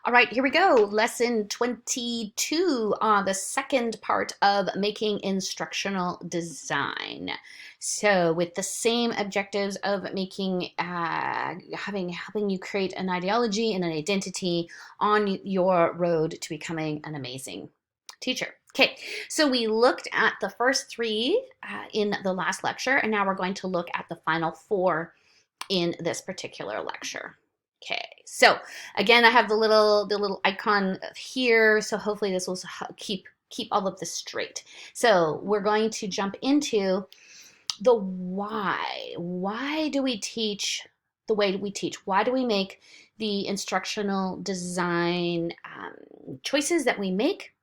All right, here we go. Lesson 22 on the second part of making instructional design. So with the same objectives of making, helping you create an ideology and an identity on your road to becoming an amazing teacher. Okay, so we looked at the first three in the last lecture, and now we're going to look at the final four in this particular lecture. Okay, so again, I have the little icon here, so hopefully this will keep all of this straight. So we're going to jump into the why. Why do we teach the way we teach? Why do we make the instructional design choices that we make?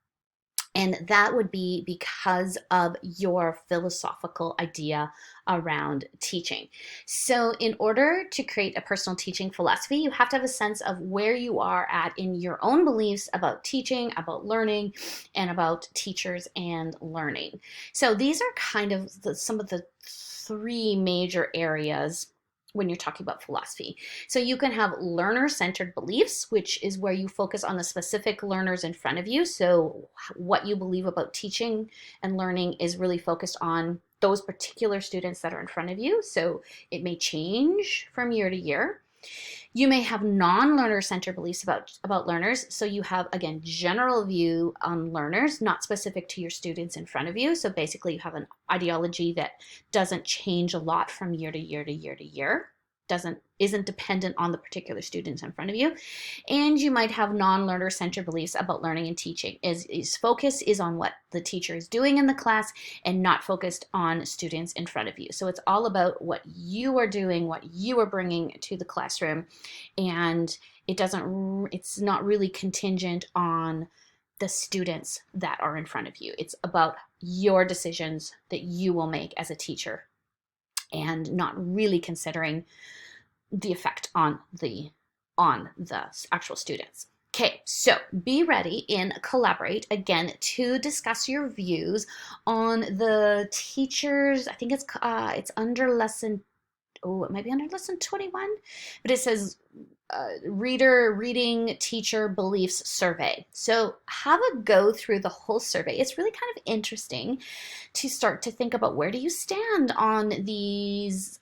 And that would be because of your philosophical idea around teaching. So, in order to create a personal teaching philosophy, you have to have a sense of where you are at in your own beliefs about teaching, about learning, and about teachers and learning. So, these are kind of some of the three major areas when you're talking about philosophy. So you can have learner-centered beliefs, which is where you focus on the specific learners in front of you. So what you believe about teaching and learning is really focused on those particular students that are in front of you. So it may change from year to year. You may have non-learner centered beliefs about learners. So you have, again, general view on learners, not specific to your students in front of you. So basically you have an ideology that doesn't change a lot from year to year to year to year, isn't dependent on the particular students in front of you. And you might have non-learner centered beliefs about learning and teaching. Is focus is on what the teacher is doing in the class and not focused on students in front of you. So it's all about what you are doing, what you are bringing to the classroom, and it's not really contingent on the students that are in front of you. It's about your decisions that you will make as a teacher and not really considering the effect on the actual students. Okay, so be ready and collaborate again to discuss your views on the teachers. I think it's under lesson, oh, it might be under lesson 21, but it says reading teacher beliefs survey. So have a go through the whole survey. It's really kind of interesting to start to think about where do you stand on these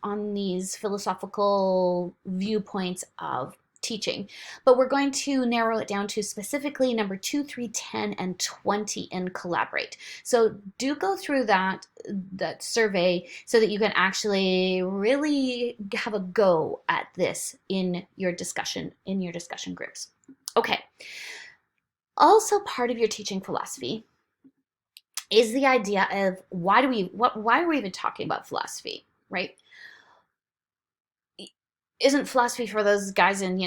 philosophical viewpoints of teaching. But we're going to narrow it down to specifically number 2, 3, 10, and 20 and collaborate. So do go through that survey so that you can actually really have a go at this in your discussion groups. Okay. Also part of your teaching philosophy is the idea of why are we even talking about philosophy, right? Isn't philosophy for those guys in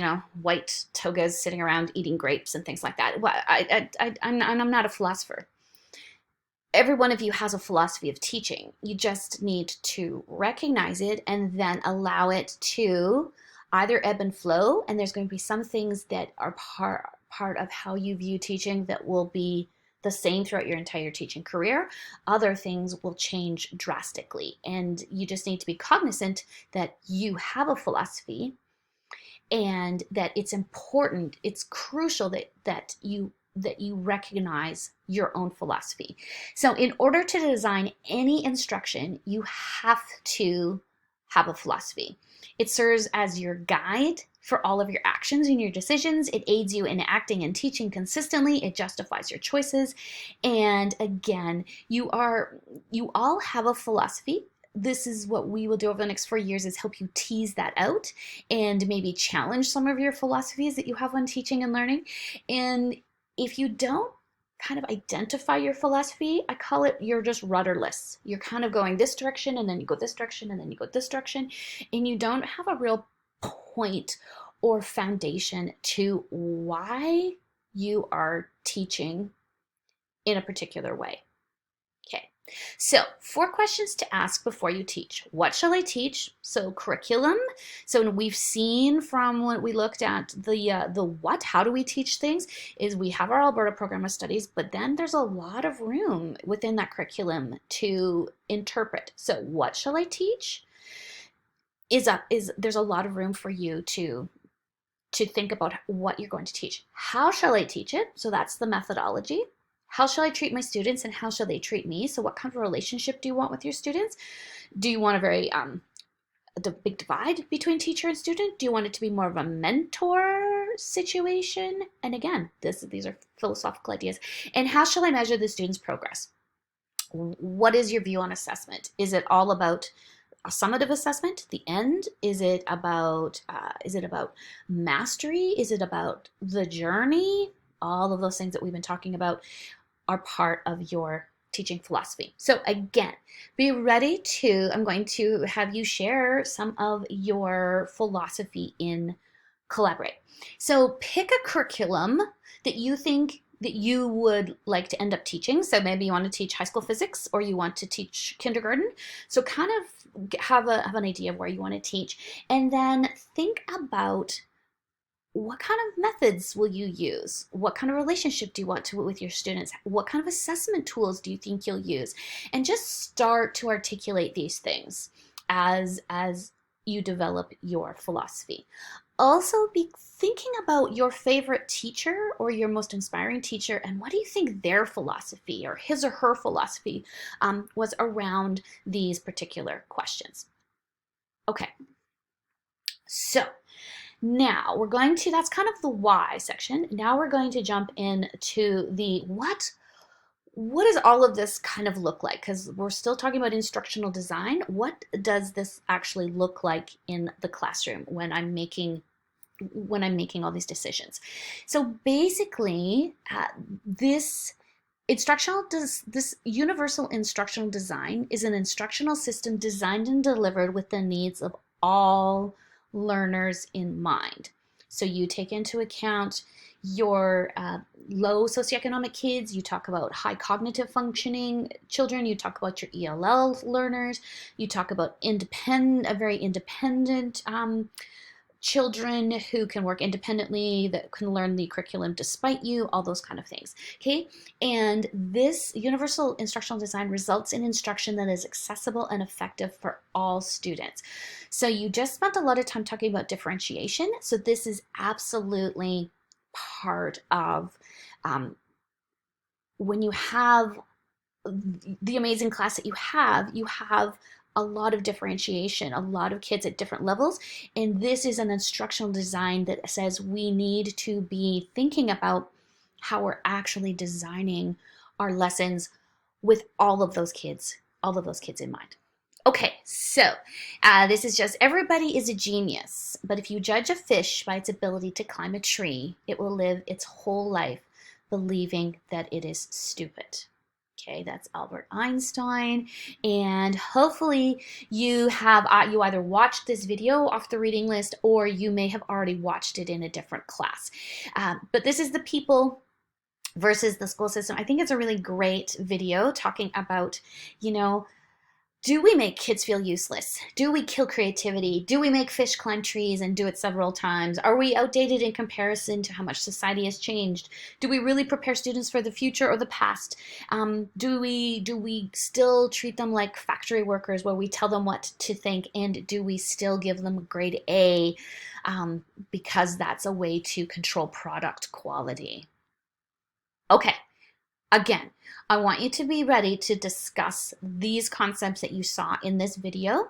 white togas sitting around eating grapes and things like that? Well, I'm not a philosopher. Every one of you has a philosophy of teaching. You just need to recognize it and then allow it to either ebb and flow. And there's going to be some things that are part of how you view teaching that will be the same throughout your entire teaching career. Other things will change drastically. And you just need to be cognizant that you have a philosophy and that it's important, it's crucial that you recognize your own philosophy. So in order to design any instruction, you have to have a philosophy. It serves as your guide for all of your actions and your decisions. It aids you in acting and teaching consistently. It justifies your choices. And again, you all have a philosophy. This is what we will do over the next 4 years, is help you tease that out and maybe challenge some of your philosophies that you have on teaching and learning. And if you don't kind of identify your philosophy, I call it you're just rudderless. You're kind of going this direction and then you go this direction and then you go this direction, and you don't have a real point or foundation to why you are teaching in a particular way. Okay, so 4 questions to ask before you teach. What shall I teach? So curriculum. So we've seen from when we looked at the what, how do we teach things, is we have our Alberta Program of Studies, but then there's a lot of room within that curriculum to interpret. So what shall I teach? There's a lot of room for you to to think about what you're going to teach. How shall I teach it? So that's the methodology. How shall I treat my students and how shall they treat me? So what kind of relationship do you want with your students? Do you want a very the big divide between teacher and student? Do you want it to be more of a mentor situation? And again, these are philosophical ideas. And how shall I measure the student's progress? What is your view on assessment? Is it all about a summative assessment, the end? Is it about mastery? Is it about the journey? All of those things that we've been talking about are part of your teaching philosophy. So again, be ready to, I'm going to have you share some of your philosophy in Collaborate. So pick a curriculum that you think that you would like to end up teaching. So maybe you want to teach high school physics or you want to teach kindergarten. So kind of have an idea of where you want to teach, and then think about what kind of methods will you use? What kind of relationship do you want to with your students? What kind of assessment tools do you think you'll use? And just start to articulate these things as you develop your philosophy. Also, be thinking about your favorite teacher or your most inspiring teacher, and what do you think their philosophy or his or her philosophy was around these particular questions. Okay, so now we're going to, that's kind of the why section. Now we're going to jump into the what does all of this kind of look like? Because we're still talking about instructional design. What does this actually look like in the classroom when I'm making all these decisions? So basically, this universal instructional design is an instructional system designed and delivered with the needs of all learners in mind. So you take into account your low socioeconomic kids, you talk about high cognitive functioning children, you talk about your ELL learners, you talk about very independent children who can work independently, that can learn the curriculum despite you, all those kind of things. Okay, and this universal instructional design results in instruction that is accessible and effective for all students. So you just spent a lot of time talking about differentiation, so this is absolutely part of when you have the amazing class that you have a lot of differentiation, a lot of kids at different levels. And this is an instructional design that says we need to be thinking about how we're actually designing our lessons with all of those kids in mind. Okay, so this is just, everybody is a genius, but if you judge a fish by its ability to climb a tree, it will live its whole life believing that it is stupid. Okay, that's Albert Einstein, and hopefully you have you either watched this video off the reading list or you may have already watched it in a different class. But this is the people versus the school system. I think it's a really great video talking about, do we make kids feel useless? Do we kill creativity? Do we make fish climb trees and do it several times? Are we outdated in comparison to how much society has changed? Do we really prepare students for the future or the past? Do we still treat them like factory workers where we tell them what to think, and do we still give them a grade A because that's a way to control product quality? Okay. Again, I want you to be ready to discuss these concepts that you saw in this video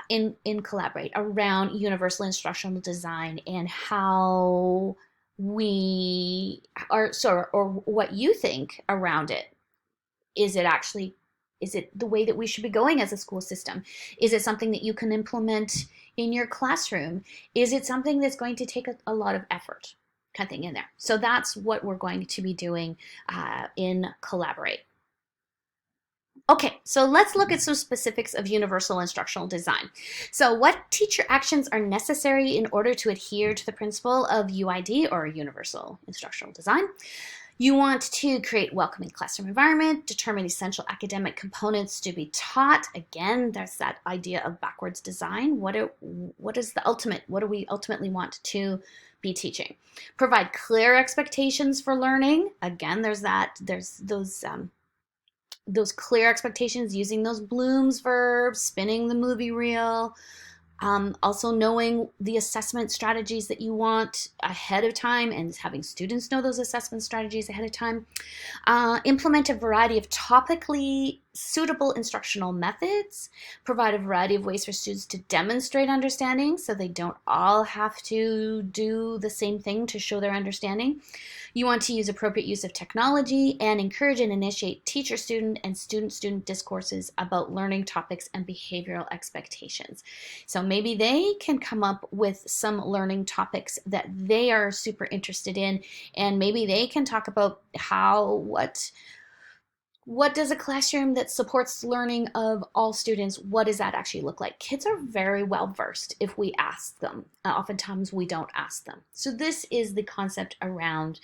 in Collaborate around universal instructional design and how we are, or what you think around it. Is it the way that we should be going as a school system? Is it something that you can implement in your classroom? Is it something that's going to take a lot of effort? Kind of thing in there. So that's what we're going to be doing in Collaborate. Okay, so let's look at some specifics of universal instructional design. So what teacher actions are necessary in order to adhere to the principle of UID, or universal instructional design? You want to create welcoming classroom environment, determine essential academic components to be taught. Again, there's that idea of backwards design. What is the ultimate? What do we ultimately want to be teaching? Provide clear expectations for learning. Again, there's those clear expectations using those Bloom's verbs, spinning the movie reel, Also knowing the assessment strategies that you want ahead of time and having students know those assessment strategies ahead of time. Implement a variety of topically suitable instructional methods. Provide a variety of ways for students to demonstrate understanding so they don't all have to do the same thing to show their understanding. You want to use appropriate use of technology and encourage and initiate teacher-student and student-student discourses about learning topics and behavioral expectations. So maybe they can come up with some learning topics that they are super interested in, and maybe they can talk about what does a classroom that supports learning of all students, what does that actually look like? Kids are very well versed if we ask them. Oftentimes we don't ask them. So this is the concept around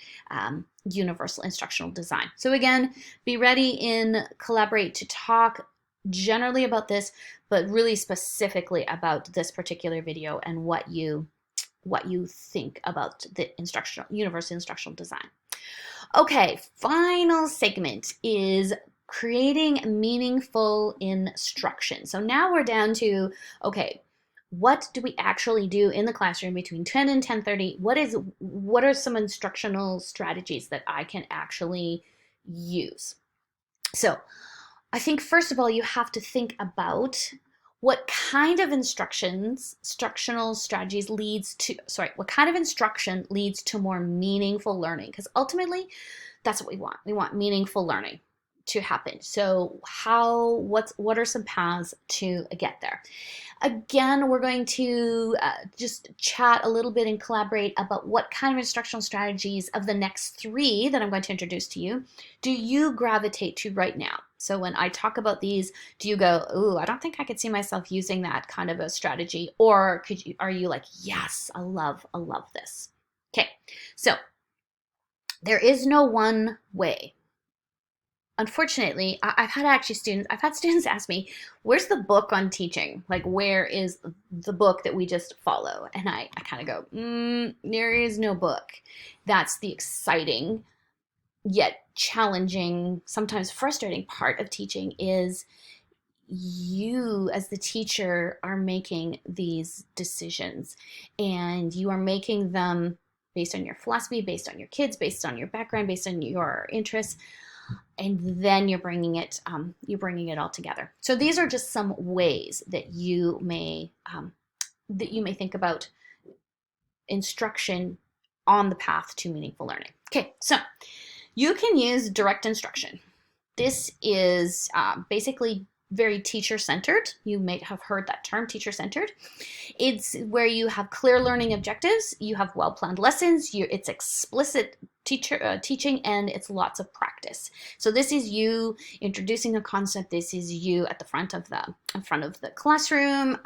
universal instructional design. So again, be ready and collaborate to talk generally about this, but really specifically about this particular video and what you think about the universal instructional design. Okay, final segment is creating meaningful instruction. So now we're down to, okay, what do we actually do in the classroom between 10 and 10:30? What are some instructional strategies that I can actually use? So I think first of all, you have to think about what kind of instructional strategies what kind of instruction leads to more meaningful learning? Because ultimately, that's what we want. We want meaningful learning to happen. So what are some paths to get there? Again, we're going to just chat a little bit and collaborate about what kind of instructional strategies of the next 3 that I'm going to introduce to you do you gravitate to right now? So when I talk about these, do you go, ooh, I don't think I could see myself using that kind of a strategy? Or are you like, yes, I love this. Okay, so there is no one way. Unfortunately, I've had students ask me, where's the book on teaching? Like, where is the book that we just follow? And I kind of go, there is no book. That's the exciting yet challenging, sometimes frustrating part of teaching is you as the teacher are making these decisions, and you are making them based on your philosophy, based on your kids, based on your background, based on your interests, and then you're bringing it all together. So these are just some ways that you may think about instruction on the path to meaningful learning. Okay, so you can use direct instruction. This is basically very teacher-centered. You may have heard that term, teacher-centered. It's where you have clear learning objectives, you have well-planned lessons, it's explicit teaching, and it's lots of practice. So this is you introducing a concept. This is you at the front of the classroom,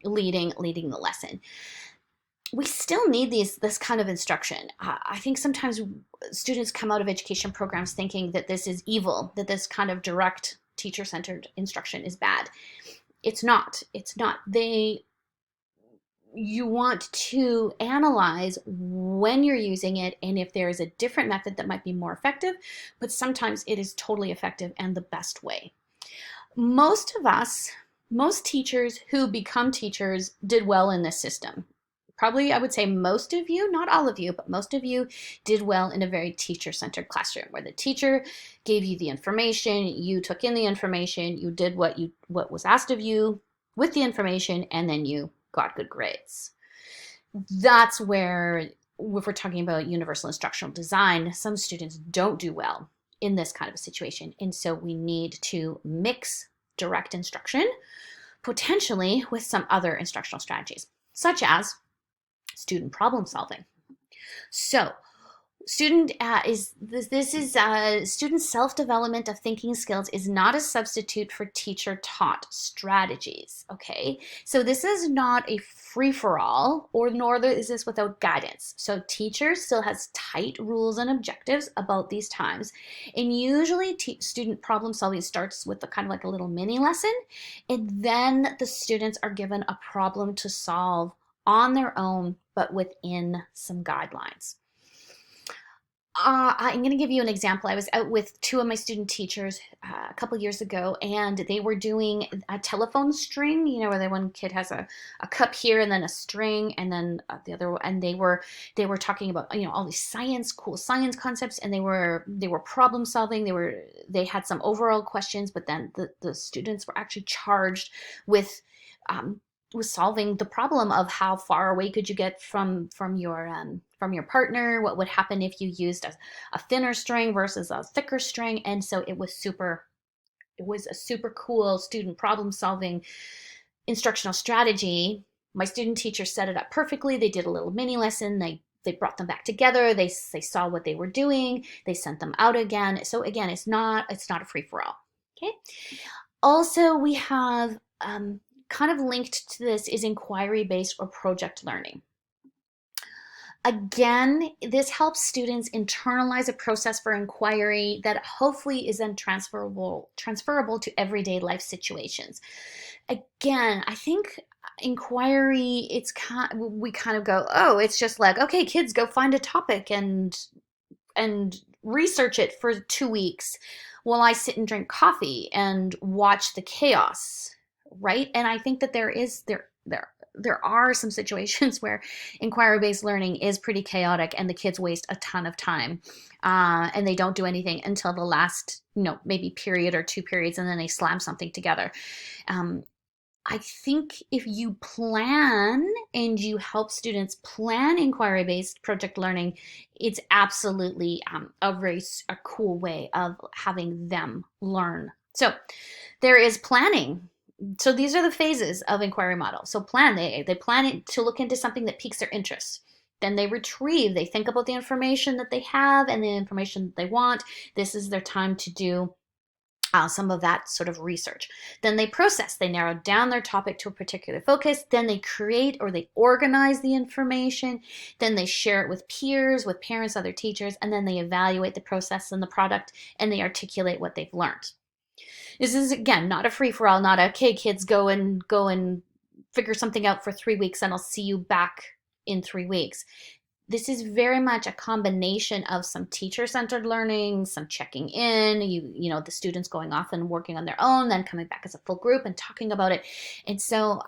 leading the lesson. We still need this kind of instruction. I think sometimes students come out of education programs thinking that this is evil, that this kind of direct teacher-centered instruction is bad. It's not. You want to analyze when you're using it and if there is a different method that might be more effective, but sometimes it is totally effective and the best way. Most teachers who become teachers did well in this system. Probably, I would say most of you, not all of you, but most of you did well in a very teacher-centered classroom where the teacher gave you the information, you took in the information, you did what was asked of you with the information, and then you got good grades. That's where, if we're talking about universal instructional design, some students don't do well in this kind of a situation. And so we need to mix direct instruction potentially with some other instructional strategies, such as student problem solving. So student self-development of thinking skills is not a substitute for teacher-taught strategies. Okay, so this is not a free-for-all, nor is this without guidance. So teacher still has tight rules and objectives about these times, and usually student problem solving starts with kind of like a little mini lesson, and then the students are given a problem to solve on their own, but within some guidelines. I'm going to give you an example. I was out with two of my student teachers a couple years ago, and they were doing a telephone string, where the one kid has a cup here and then a string, and then the other one, and they were talking about, all these cool science concepts, and they were problem solving. They had some overall questions, but then the students were actually charged with um, was solving the problem of how far away could you get from your partner, what would happen if you used a thinner string versus a thicker string. And so it was a super cool student problem solving instructional strategy. My student teacher set it up perfectly. They did a little mini lesson. They brought them back together. They saw what they were doing. They sent them out again. So again, it's not a free for all. Okay. Also, we have kind of linked to this is inquiry-based or project learning. Again, this helps students internalize a process for inquiry that hopefully is then transferable to everyday life situations. Again, I think inquiry, we kind of go, oh, it's just like, okay, kids, go find a topic and research it for 2 weeks while I sit and drink coffee and watch the chaos, right? And I think that there are some situations where inquiry-based learning is pretty chaotic and the kids waste a ton of time, and they don't do anything until the last, maybe period or 2 periods, and then they slam something together. I think if you plan and you help students plan inquiry-based project learning, it's absolutely a cool way of having them learn. So there is planning. So these are the phases of inquiry model. So plan, they plan it to look into something that piques their interest. Then they retrieve, they think about the information that they have and the information that they want. This is their time to do some of that sort of research. Then they process, they narrow down their topic to a particular focus. Then they create or they organize the information. Then they share it with peers, with parents, other teachers, and then they evaluate the process and the product, and they articulate what they've learned. This is, again, not a free-for-all, not a, okay, kids, go and figure something out for 3 weeks and I'll see you back in 3 weeks. This is very much a combination of some teacher-centered learning, some checking in, the students going off and working on their own, then coming back as a full group and talking about it. And so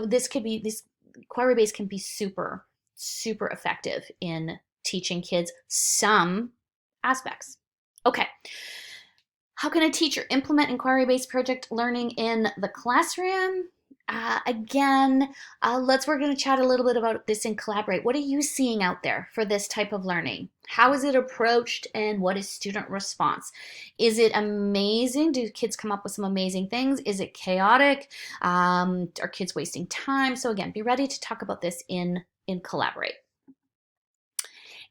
this inquiry-based can be super, super effective in teaching kids some aspects. Okay. How can a teacher implement inquiry-based project learning in the classroom? Again, we're going to chat a little bit about this in Collaborate. What are you seeing out there for this type of learning? How is it approached and what is student response? Is it amazing? Do kids come up with some amazing things? Is it chaotic? Are kids wasting time? So again, be ready to talk about this in Collaborate.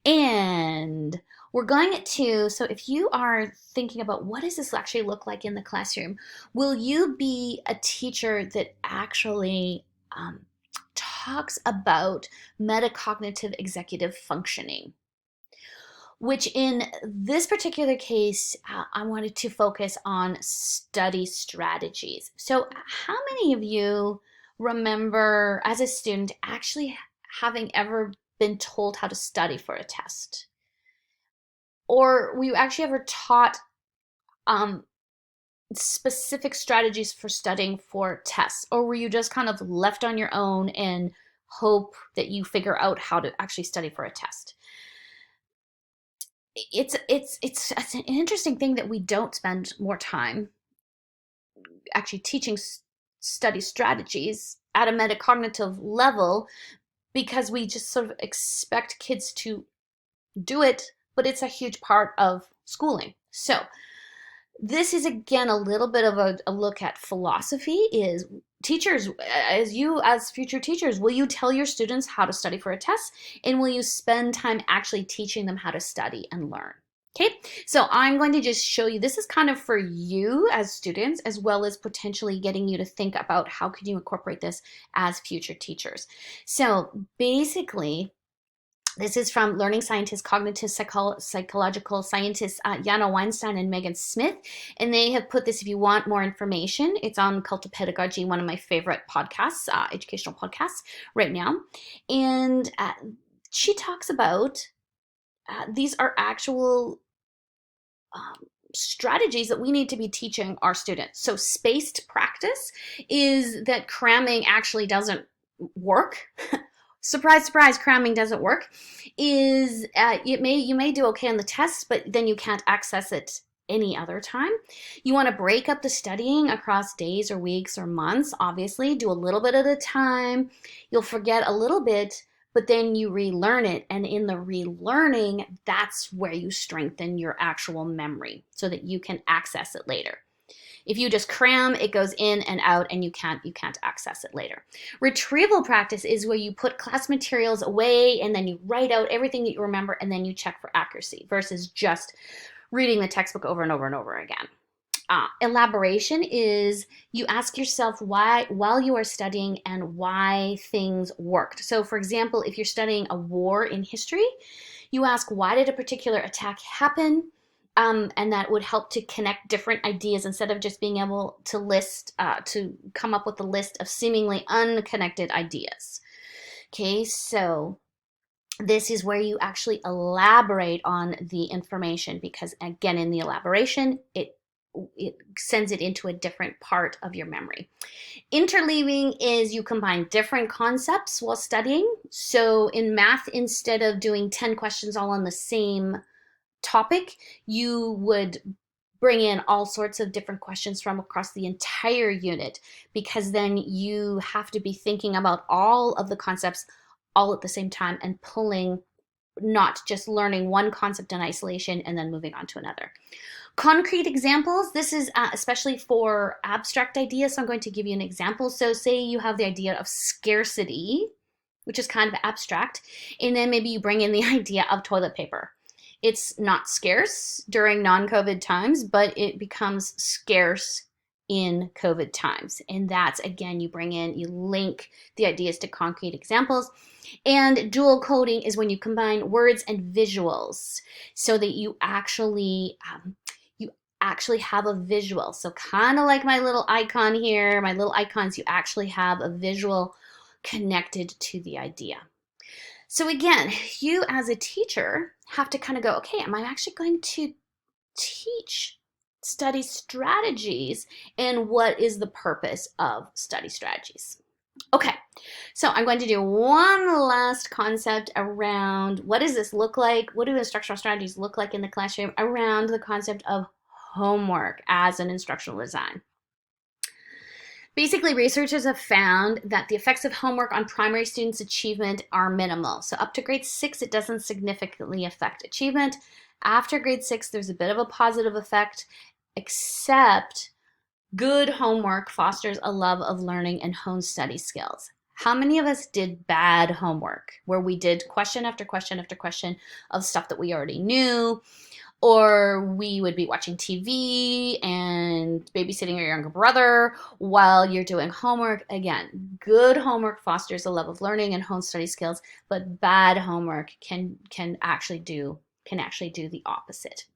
And we're going to, so if you are thinking about what does this actually look like in the classroom, will you be a teacher that actually talks about metacognitive executive functioning? Which in this particular case, I wanted to focus on study strategies. So how many of you remember as a student actually having ever been told how to study for a test? Or were you actually ever taught specific strategies for studying for tests? Or were you just kind of left on your own and hope that you figure out how to actually study for a test? It's an interesting thing that we don't spend more time actually teaching study strategies at a metacognitive level, because we just sort of expect kids to do it, but it's a huge part of schooling. So this is, again, a little bit of a look at philosophy. Is teachers, as future teachers, will you tell your students how to study for a test? And will you spend time actually teaching them how to study and learn? Okay, so I'm going to just show you, this is kind of for you as students, as well as potentially getting you to think about how could you incorporate this as future teachers. So basically, this is from learning scientists, cognitive psychological scientists, Jana Weinstein and Megan Smith. And they have put this, if you want more information, it's on Cult of Pedagogy, one of my favorite podcasts, educational podcasts right now. And she talks about these are actual strategies that we need to be teaching our students. So spaced practice is that cramming actually doesn't work. Surprise, surprise, cramming doesn't work. Is you may do okay on the test, but then you can't access it any other time. You want to break up the studying across days or weeks or months. Obviously, do a little bit at a time. You'll forget a little bit, but then you relearn it. And in the relearning, that's where you strengthen your actual memory so that you can access it later. If you just cram, it goes in and out and you can't access it later. Retrieval practice is where you put class materials away and then you write out everything that you remember and then you check for accuracy versus just reading the textbook over and over and over again. Elaboration is you ask yourself why while you are studying and why things worked. So for example, if you're studying a war in history, you ask why did a particular attack happen? And that would help to connect different ideas instead of just being able to to come up with a list of seemingly unconnected ideas. Okay, so this is where you actually elaborate on the information because again, in the elaboration, it sends it into a different part of your memory. Interleaving is you combine different concepts while studying. So in math, instead of doing 10 questions all on the same topic, you would bring in all sorts of different questions from across the entire unit because then you have to be thinking about all of the concepts all at the same time and pulling, not just learning one concept in isolation and then moving on to another. Concrete examples, this is especially for abstract ideas, so I'm going to give you an example. So say you have the idea of scarcity, which is kind of abstract, and then maybe you bring in the idea of toilet paper. It's not scarce during non-COVID times, but it becomes scarce in COVID times. And that's, again, you link the ideas to concrete examples. And dual coding is when you combine words and visuals so that you actually have a visual. So kind of like my little icon here, my little icons, you actually have a visual connected to the idea. So again, you as a teacher have to kind of go, okay, am I actually going to teach study strategies and what is the purpose of study strategies? Okay, so I'm going to do one last concept around what does this look like? What do instructional strategies look like in the classroom around the concept of homework as an instructional design? Basically, researchers have found that the effects of homework on primary students' achievement are minimal. So up to grade 6, it doesn't significantly affect achievement. After grade 6, there's a bit of a positive effect, except good homework fosters a love of learning and hones study skills. How many of us did bad homework where we did question after question after question of stuff that we already knew? Or we would be watching TV and babysitting your younger brother while you're doing homework. Again, good homework fosters a love of learning and hone study skills, but bad homework can actually do the opposite.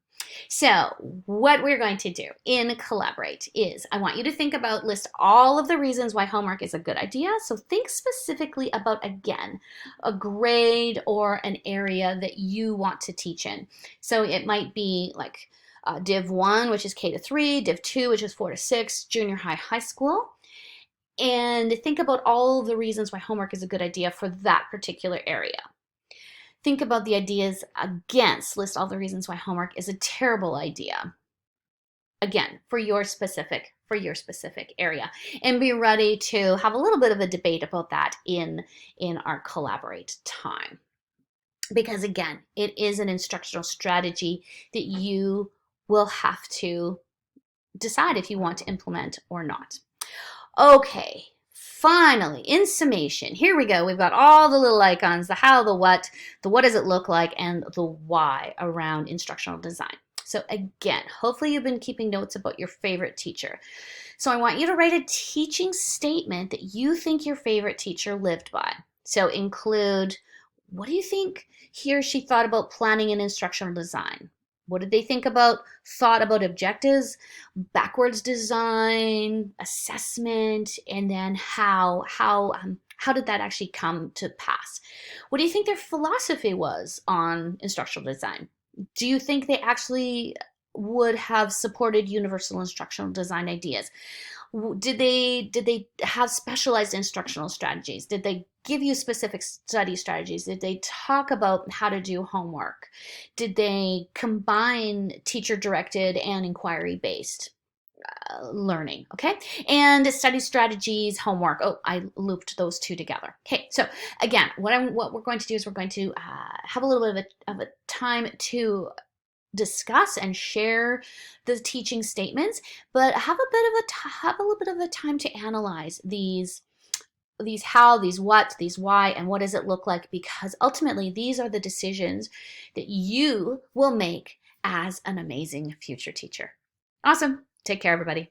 So what we're going to do in Collaborate is I want you to list all of the reasons why homework is a good idea. So think specifically about, again, a grade or an area that you want to teach in. So it might be like Div 1, which is K to 3, Div 2, which is 4 to 6, junior high, high school. And think about all the reasons why homework is a good idea for that particular area. Think about the ideas against, list all the reasons why homework is a terrible idea. Again, for your specific area. And be ready to have a little bit of a debate about that in our Collaborate time. Because again, it is an instructional strategy that you will have to decide if you want to implement or not. Okay. Finally, in summation, here we go. We've got all the little icons, the how, the what does it look like, and the why around instructional design. So again, hopefully you've been keeping notes about your favorite teacher. So I want you to write a teaching statement that you think your favorite teacher lived by. So include, what do you think he or she thought about planning and instructional design? What did they thought about objectives, backwards design, assessment, and then how How did that actually come to pass? What do you think their philosophy was on instructional design? Do you think they actually would have supported universal instructional design ideas? Did they have specialized instructional strategies? Did they give you specific study strategies? Did they talk about how to do homework? Did they combine teacher directed and inquiry based learning? Okay, and study strategies, homework. Oh, I looped those two together. Okay, so again, what we're going to do is we're going to have a little bit of a time to discuss and share the teaching statements, but have a little bit of a time to analyze these how, these what, these why, and what does it look like, because ultimately these are the decisions that you will make as an amazing future teacher. Awesome. Take care, everybody.